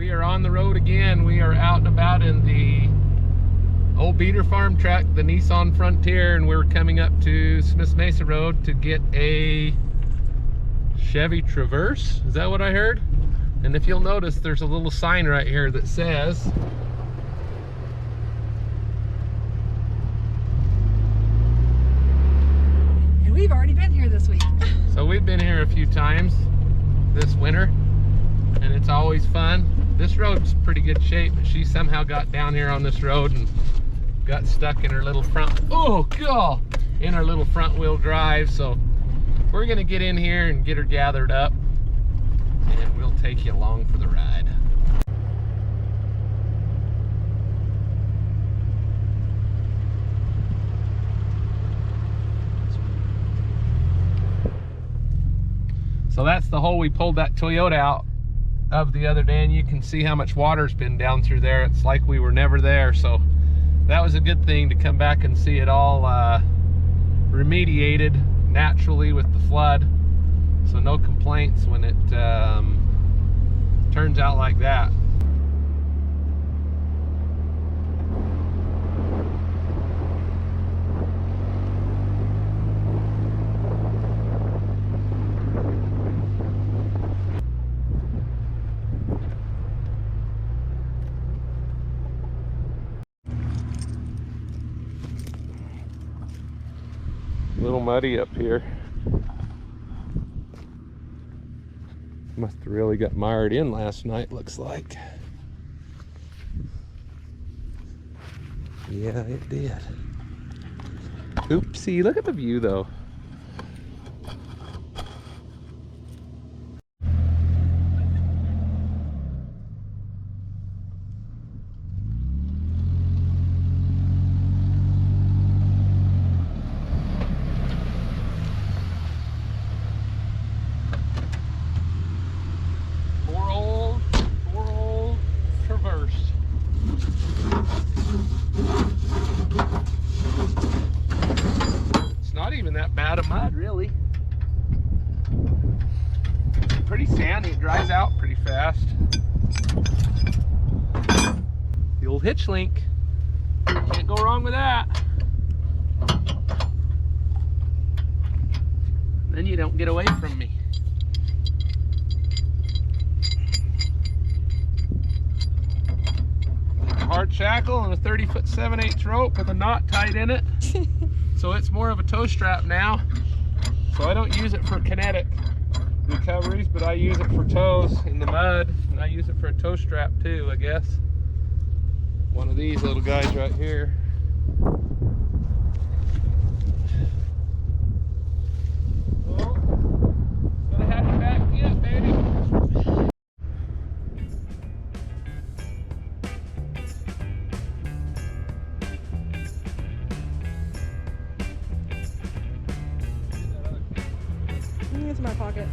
We are on the road again. We are out and about in the old beater farm truck, the Nissan Frontier, and we're coming up to Smith Mesa Road to get a Chevy Traverse. Is that what I heard? And if you'll notice, there's a little sign right here that says we've already been here this week. So we've been here a few times this winter, and it's always fun. This road's pretty good shape, but she somehow got down here on this road and got stuck in her little front, in her little front wheel drive. So we're gonna get in here and get her gathered up, and we'll take you along for the ride. So that's the hole we pulled that Toyota out of the other day, and you can see how much water's been down through there. It's like we were never there. So that was a good thing to come back and see it all remediated naturally with the flood. So no complaints when it turns out like that. A little muddy up here. Must have really got mired in last night, looks like. Yeah, it did. Oopsie, look at the view though. That bad of mud, really. Pretty sandy, it dries out pretty fast. The old hitch link, can't go wrong with that. Then you don't get away from me. A hard shackle and a 30-foot 7/8 rope with a knot tied in it. So it's more of a tow strap now. So I don't use it for kinetic recoveries, but I use it for tows in the mud, and I use it for a tow strap too, I guess. One of these little guys right here. Oh, gonna have you back yet, baby. It's my pocket.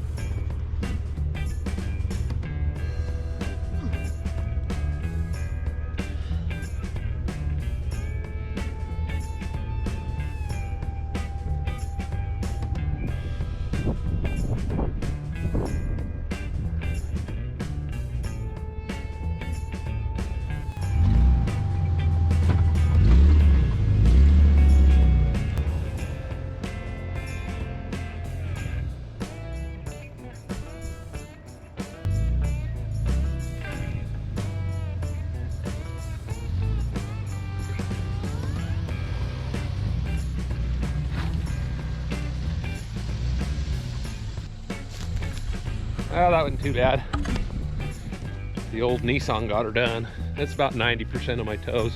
Oh, that wasn't too bad. The old Nissan got her done. That's about 90% of my tows.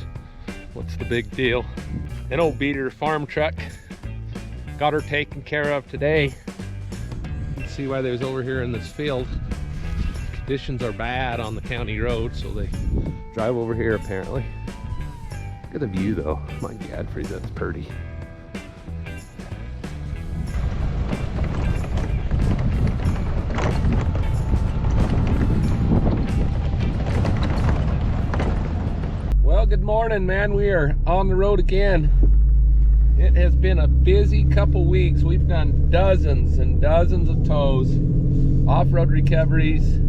What's the big deal? An old beater farm truck. Got her taken care of today. You can see why they was over here in this field. Conditions are bad on the county road, so they drive over here apparently. Look at the view though. My Godfrey, that's pretty. Well, good morning, man. We are on the road again. It has been a busy couple weeks. We've done dozens and dozens of tows, off-road recoveries,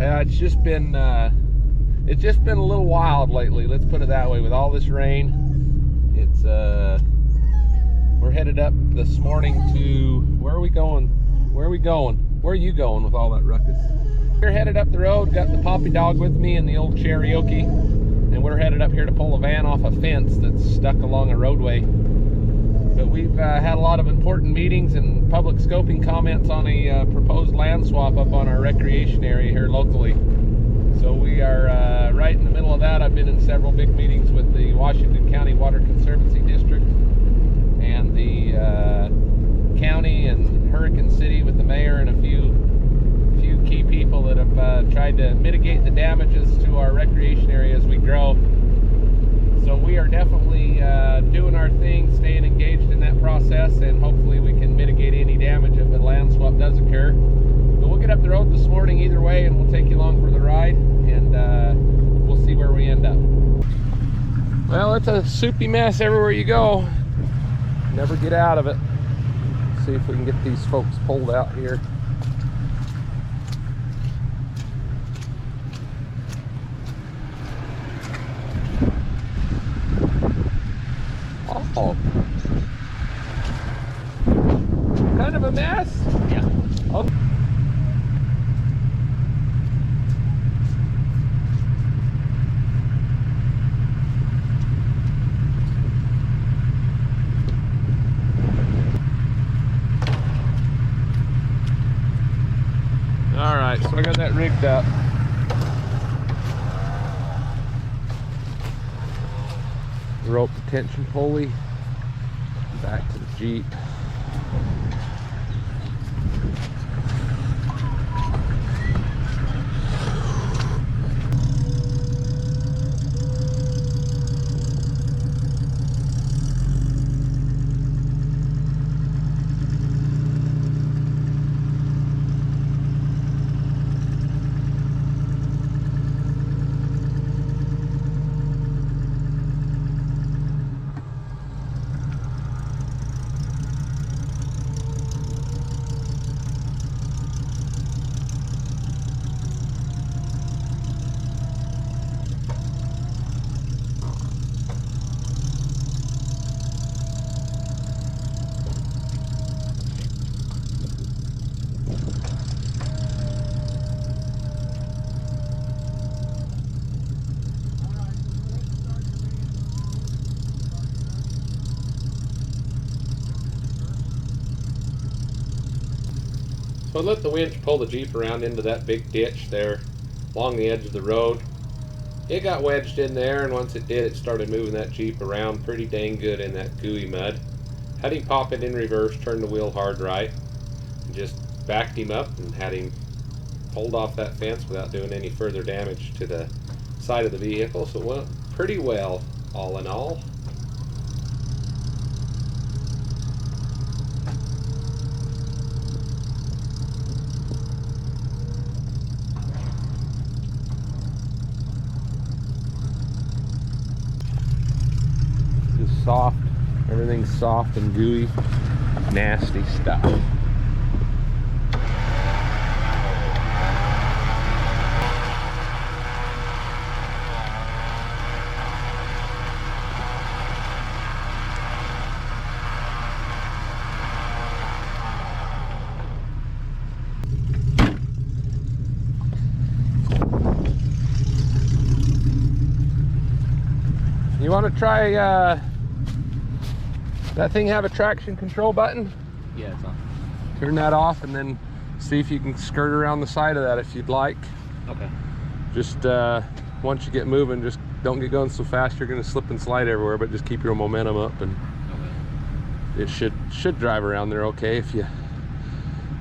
It's just been a little wild lately. Let's put it that way. With all this rain, it's we're headed up this morning to, where are we going? Where are we going? Where are you going with all that ruckus? We're headed up the road. Got the Poppy dog with me and the old Cherokee, and we're headed up here to pull a van off a fence that's stuck along a roadway. But we've had a lot of important meetings and public scoping comments on a proposed land swap up on our recreation area here locally. So we are right in the middle of that. I've been in several big meetings with the Washington County Water Conservancy District and the county and Hurricane City with the mayor and a few key people that have tried to mitigate the damages to our recreation area as we grow. So we are definitely doing our thing, staying engaged in that process, and hopefully we can mitigate any damage if a land swap does occur. But we'll get up the road this morning either way, and we'll take you along for the ride, and we'll see where we end up. Well, it's a soupy mess everywhere you go. Never get out of it. See if we can get these folks pulled out here. Oh, kind of a mess. Yeah. Oh. All right, so I got that rigged up. Rope detention pulley, back to the Jeep. So I let the winch pull the Jeep around into that big ditch there along the edge of the road. It got wedged in there, and once it did, it started moving that Jeep around pretty dang good in that gooey mud. Had him pop it in reverse, turned the wheel hard right, and just backed him up and had him pulled off that fence without doing any further damage to the side of the vehicle. So it went pretty well, all in all. Soft, everything's soft and gooey, nasty stuff. You want to try that thing have a traction control button? Yeah, it's on. Turn that off and then see if you can skirt around the side of that if you'd like. Okay. Just once you get moving, just don't get going so fast you're going to slip and slide everywhere, but just keep your momentum up, and it should drive around there okay if you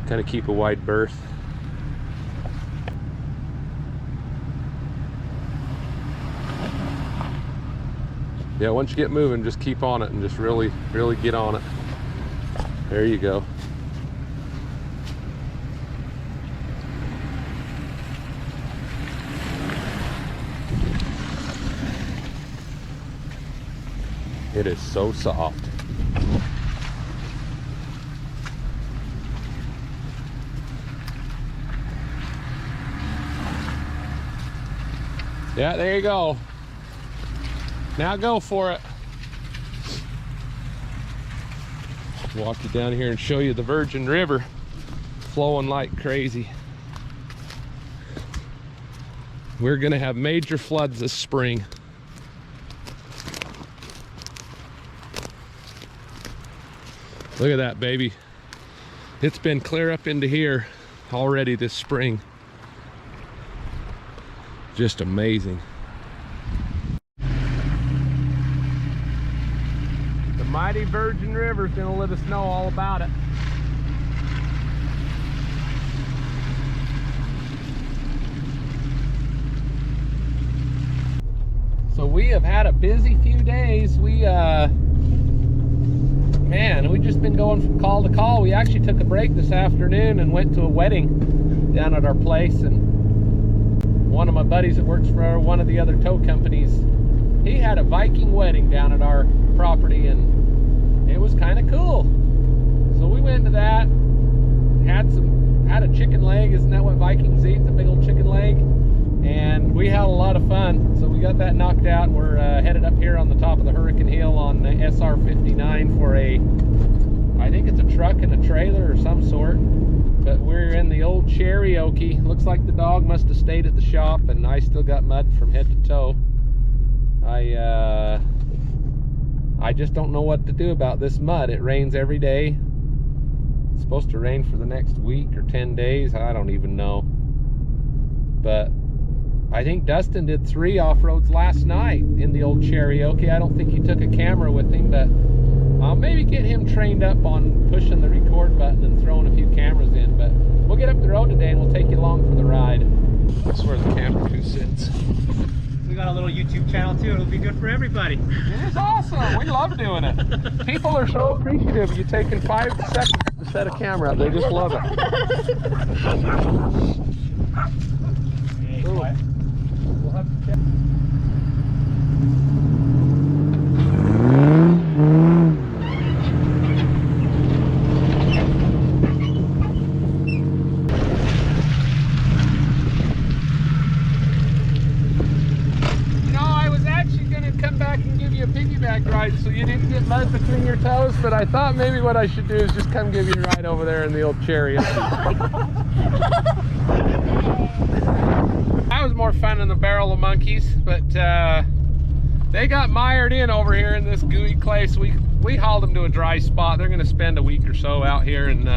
kind of keep a wide berth. Yeah, once you get moving, just keep on it and just really get on it. There you go. It is so soft. Yeah, there you go. Now go for it. Walk you down here and show you the Virgin River flowing like crazy. We're gonna have major floods this spring. Look at that, baby. It's been clear up into here already this spring. Just amazing. The mighty Virgin River is gonna let us know all about it. So we have had a busy few days. Man, we've just been going from call to call. We actually took a break this afternoon and went to a wedding down at our place, and one of my buddies that works for one of the other tow companies, he had a Viking wedding down at our property, and it was kind of cool. So we went to that, had a chicken leg. Isn't that what Vikings eat, the big old chicken leg? And we had a lot of fun. So we got that knocked out, and we're headed up here on the top of the Hurricane Hill on the SR 59 for I think it's a truck and a trailer or some sort. But we're in the old Cherokee. Looks like the dog must have stayed at the shop, and I still got mud from head to toe. I just don't know what to do about this mud. It rains every day. It's supposed to rain for the next week or 10 days. I don't even know. But I think Dustin did 3 off-roads last night in the old Cherokee. I don't think he took a camera with him, but I'll maybe get him trained up on pushing the record button and throwing a few cameras in. But we'll get up the road today and we'll take you along for the ride. That's where the camera crew sits. We got a little YouTube channel too. It'll be good for everybody. It is awesome. We love doing it. People are so appreciative of you taking 5 seconds to set a camera up. They just love it. Ooh. We'll have to check. Ride so you didn't get mud between your toes, but I thought maybe what I should do is just come give you a ride over there in the old Cherokee. That was more fun than the barrel of monkeys, but they got mired in over here in this gooey clay, so we hauled them to a dry spot. They're going to spend a week or so out here, and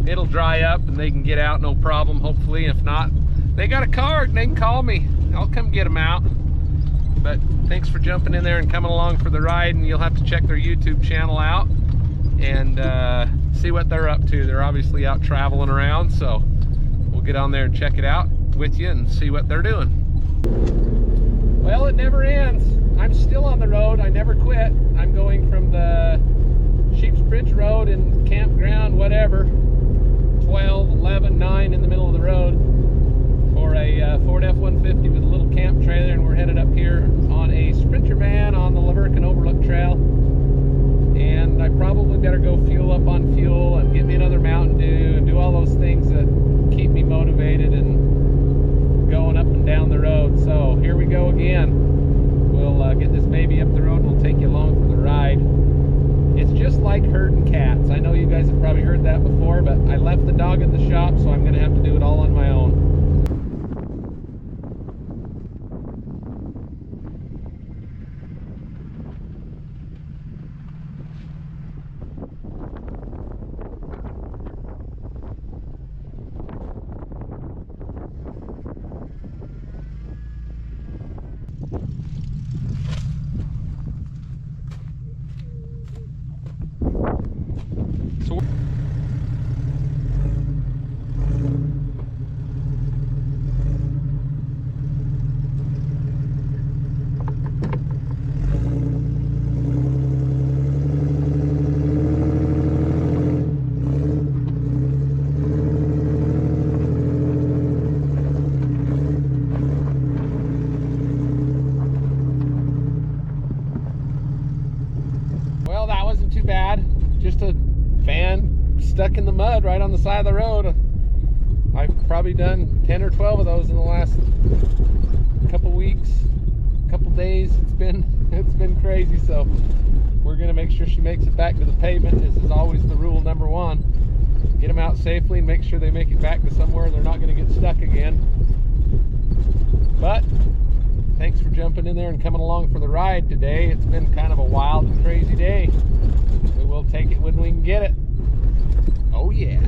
it'll dry up and they can get out no problem, hopefully. If not, they got a card and they can call me. I'll come get them out. But thanks for jumping in there and coming along for the ride, and you'll have to check their YouTube channel out and see what they're up to. They're obviously out traveling around, so we'll get on there and check it out with you and see what they're doing. Well, it never ends. I'm still on the road. I never quit. I'm going from the Sheep's Bridge Road and campground, whatever, 12, 11, 9 in the middle of the road, for a Ford F-150 with a little camp trailer, and we're headed up here on a Sprinter van on the Lavercan Overlook Trail. And I probably better go fuel up on fuel and get me another Mountain Dew and do all those things that keep me motivated and going up and down the road. So here we go again. We'll get this baby up the road and we'll take you along for the ride. It's just like herding cats. I know you guys have probably heard that before, but I left the dog at the shop, so I'm going to have to do it all on my own. Bad, just a van stuck in the mud right on the side of the road. I've probably done 10 or 12 of those in the last couple weeks. weeks, a couple days. It's been crazy. So we're gonna make sure she makes it back to the pavement. This is always the rule number one. Get them out safely and make sure they make it back to somewhere they're not gonna get stuck again. But thanks for jumping in there and coming along for the ride today. It's been kind of a wild and crazy day. We will take it when we can get it. Oh yeah.